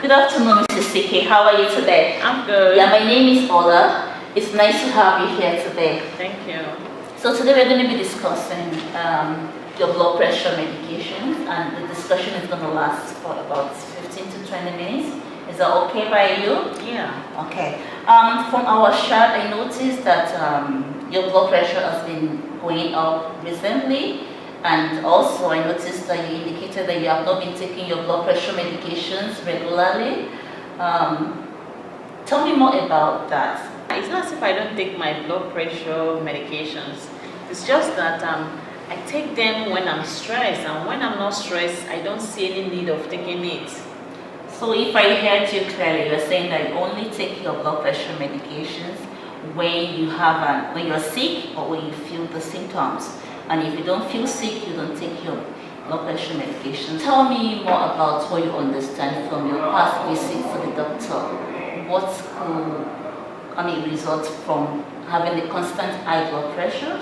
Good afternoon, Mrs. CK. How are you today? I'm good. Yeah, my name is Ola. It's nice to have you here today. Thank you. So today we're going to be discussing your blood pressure medications, and the discussion is going to last for about 15 to 20 minutes. Is that okay by you? Yeah. Okay. From our chart, I noticed that your blood pressure has been going up recently, and also I noticed that you indicated that you have not been taking your blood pressure medications regularly. Tell me more about that. It's not as if I don't take my blood pressure medications. It's just that I take them when I'm stressed, and when I'm not stressed, I don't see any need of taking it. So if I heard you clearly, you're saying that you only take your blood pressure medications when when you're sick or when you feel the symptoms. And if you don't feel sick, you don't take your blood pressure medication. Tell me more about what you understand from your past visits to the doctor. What could result from having a constant high blood pressure?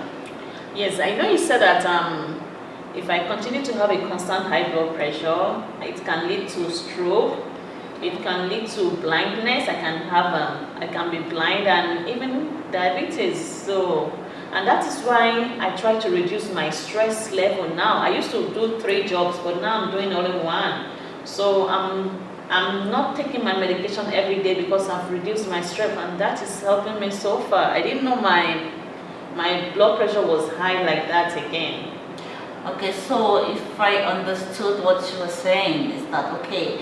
Yes, I know you said that if I continue to have a constant high blood pressure, it can lead to stroke. It can lead to blindness. I can be blind, and even diabetes. And that is why I try to reduce my stress level now. I used to do 3 jobs, but now I'm doing only 1. So I'm not taking my medication every day because I've reduced my stress, and that is helping me so far. I didn't know my blood pressure was high like that again. Okay, so if I understood what you were saying, is that okay?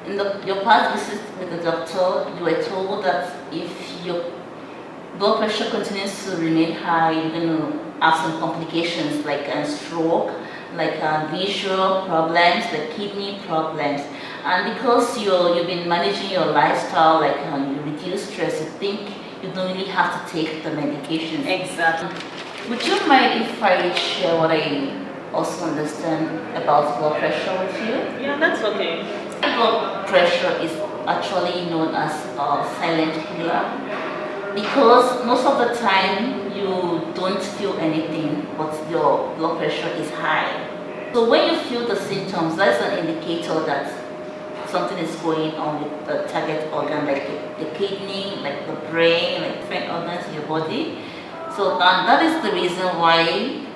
In your past visit with the doctor, you were told that if your blood pressure continues to remain high, you're going to have some complications like a stroke, like visual problems, like kidney problems. And because you've been managing your lifestyle, like you reduce stress, you think you don't really have to take the medication. Exactly. Would you mind if I share what I also understand about blood pressure with you? Yeah, that's okay. Blood pressure is actually known as a silent killer, because most of the time you don't feel anything, but your blood pressure is high. So when you feel the symptoms, that's an indicator that something is going on with the target organ, like the kidney, like the brain, like different organs in your body. So that is the reason why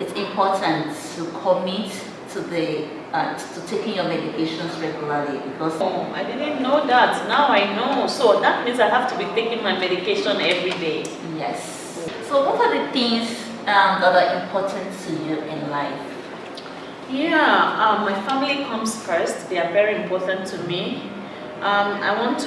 it's important to commit to to taking your medications regularly, because I didn't know that. Now I know. So that means I have to be taking my medication every day. Yes. So what are the things that are important to you in life? Yeah, my family comes first. They are very important to me. I want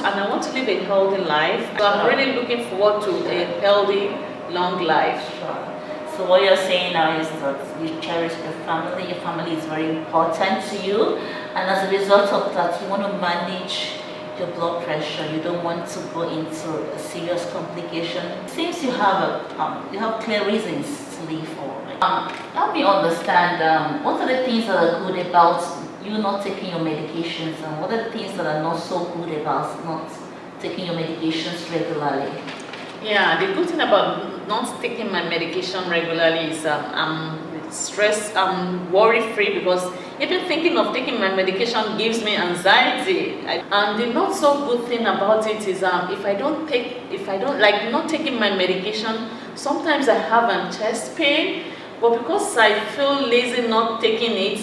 to live a healthy life. So I'm really looking forward to a healthy, long life. Sure. So what you're saying now is that you cherish your family. Your family is very important to you, and as a result of that, you want to manage your blood pressure. You don't want to go into a serious complication. Since you have clear reasons to live for. Help me understand what are the things that are good about you not taking your medications, and what are the things that are not so good about not taking your medications regularly? Yeah, the good thing about not taking my medication regularly is I'm stressed, I'm worry-free, because even thinking of taking my medication gives me anxiety. And the not so good thing about it is not taking my medication, sometimes I have a chest pain, but because I feel lazy not taking it,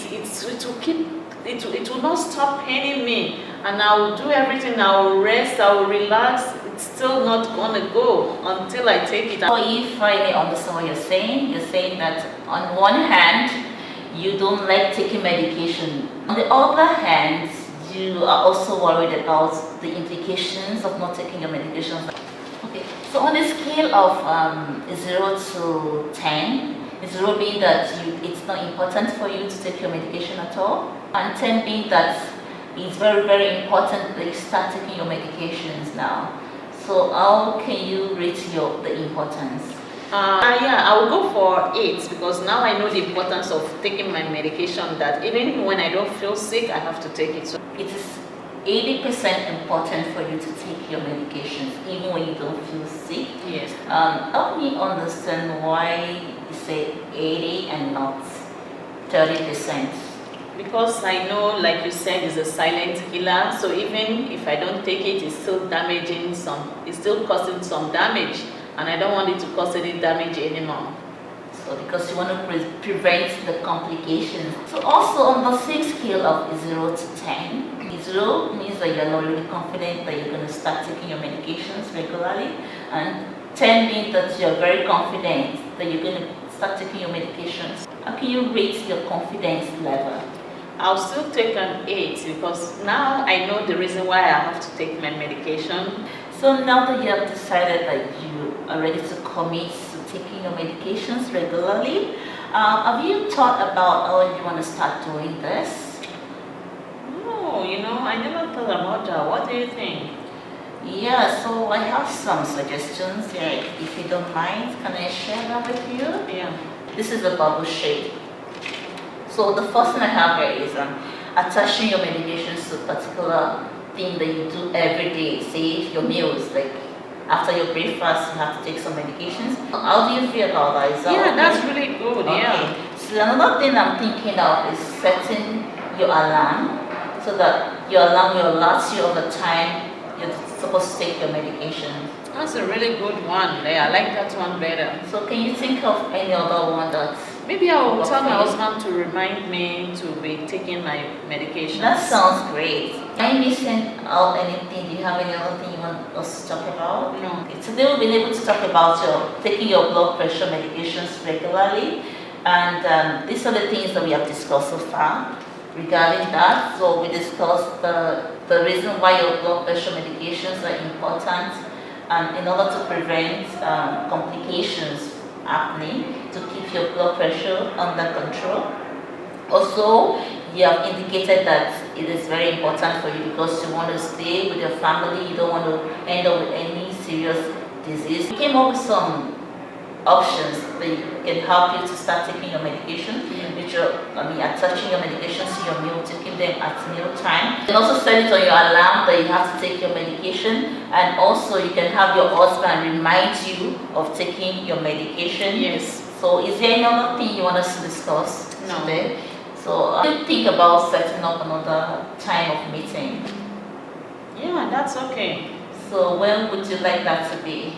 it will not stop paining me, and I will do everything. I will rest, I will relax. It's still not gonna go until I take it. So if I may understand what you're saying that on one hand, you don't like taking medication. On the other hand, you are also worried about the implications of not taking your medications. Okay, so on a scale of 0 to 10, 0 being that it's not important for you to take your medication at all, and 10 being that it's very, very important that you start taking your medications now. So how can you rate the importance? Yeah, I will go for 8, because now I know the importance of taking my medication, that even when I don't feel sick, I have to take it. So it is 80% important for you to take your medications even when you don't feel sick. Yes. Help me understand why you say 80 and not 30%. Because I know, like you said, it's a silent killer. So even if I don't take it, it's still damaging it's still causing some damage, and I don't want it to cause any damage anymore. So because you want to prevent the complications. So also on the same scale of 0 to 10, 0 means that you're not really confident that you're going to start taking your medications regularly, and 10 means that you're very confident that you're going to start taking your medications. How can you rate your confidence level? I'll still take an 8 because now I know the reason why I have to take my medication. So now that you have decided that you are ready to commit to taking your medications regularly, have you thought about how you want to start doing this? No, I never thought about that. What do you think? Yeah, so I have some suggestions here. If you don't mind, can I share that with you? Yeah. This is a bubble shade. So the first thing I have here is attaching your medications to a particular thing that you do every day. Say your meals, like after your breakfast, you have to take some medications. How do you feel about that? Is that Yeah, okay? that's really good. Okay. Yeah. So another thing I'm thinking of is setting your alarm so that your alarm will alert you of the time you're supposed to take your medication. That's a really good one. Yeah, I like that one better. So can you think of any other one that? Maybe I will tell my husband to remind me to be taking my medication. That sounds great. Are you missing out anything? Do you have any other thing you want us to talk about? No. Okay. Today we've been able to talk about taking your blood pressure medications regularly, and these are the things that we have discussed so far regarding that. So we discussed the reason why your blood pressure medications are important, and in order to prevent complications happening, to keep your blood pressure under control. Also, you have indicated that it is very important for you because you want to stay with your family, you don't want to end up with any serious disease. We came up with some options that can help you to start taking your medication, which are, attaching your medications to your meal, taking them at meal time. You can also set it on your alarm that you have to take your medication, and also you can have your husband remind you of taking your medication. Yes. So is there any other thing you want us to discuss today? So what do you think about setting up another time of meeting? Yeah, that's okay. So when would you like that to be?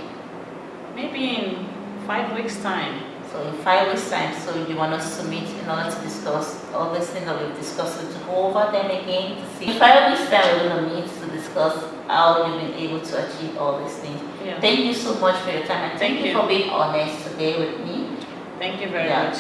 Maybe in 5 weeks' time. So in 5 weeks' time, so you want us to meet in order to discuss all these things that we've discussed, to go over them again, to see. In 5 weeks' time, we're going to meet to discuss how you've been able to achieve all these things. Yeah. Thank you so much for your time, and thank you for being honest today with me. Thank you very much.